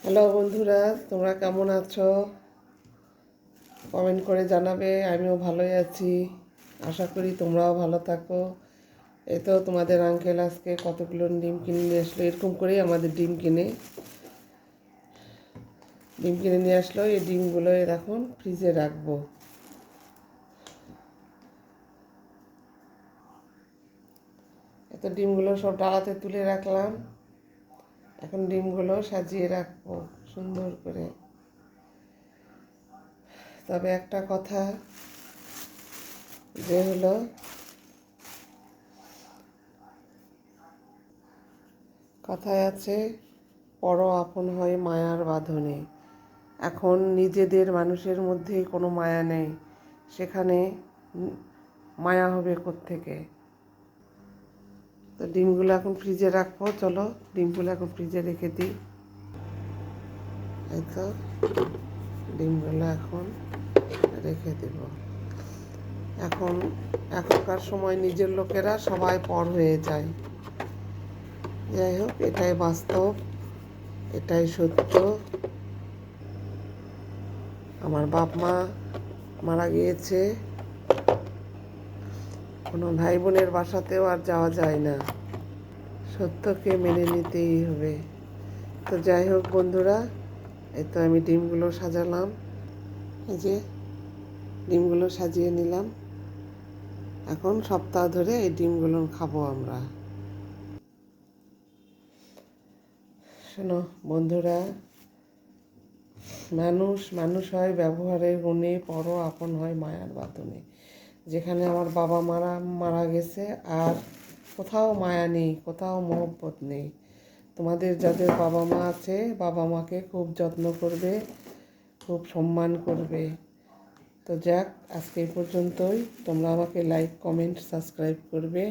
Hello বন্ধুরা, তোমরা কেমন আছো? কমেন্ট করে জানাবে। আমিও ভালোই আছি, আশা করি তোমরাও ভালো থাকো। এই তো তোমাদের আঙ্কেল আজকে কতগুলো ডিম কিনে নিয়ে আসলো। এরকম করেই আমাদের ডিম কিনে নিয়ে আসলো। এই ডিমগুলো এখন ফ্রিজে রাখবো। এত ডিমগুলো সব ডালাতে তুলে রাখলাম। এখন ডিমগুলো সাজিয়ে রাখবো সুন্দর করে। তবে একটা কথা যে হলো, কথায় আছে পর আপন হয় মায়ার বাঁধনে। এখন নিজেদের মানুষের মধ্যেই কোনো মায়া নেই, সেখানে মায়া হবে কোত্থেকে? তো ডিমগুলো এখন ফ্রিজে রাখবো। চলো ডিমগুলো এখন ফ্রিজে রেখে দিই। এই তো ডিমগুলো এখন রেখে দেব। এখনকার সময় নিজের লোকেরা সবাই পর হয়ে যায়। যাই হোক, এটাই বাস্তব, এটাই সত্য। আমার বাপ মা মারা গিয়েছে, কোনো ভাই বোনের বাসাতেও আর যাওয়া যায় না। সত্যকে মেনে নিতেই হবে। তো যাই হোক বন্ধুরা, এই তো আমি ডিমগুলো সাজালাম। এই যে ডিমগুলো সাজিয়ে নিলাম। এখন সপ্তাহ ধরে এই ডিমগুলো খাবো আমরা। শোনো বন্ধুরা, মানুষ হয় ব্যবহারের গুণে, পর আপন হয় মায়ার বাঁধনে। যেখানে আমার বাবা মারা গেছে, আর কোথাও মায়া নেই, কোথাও মহব্বত নেই। তোমাদের যাদের বাবা মা আছে, বাবা মাকে খুব যত্ন করবে, খুব সম্মান করবে। তো যাক, আজকে এই পর্যন্তই। তোমরা আমাকে লাইক, কমেন্ট, সাবস্ক্রাইব করবে।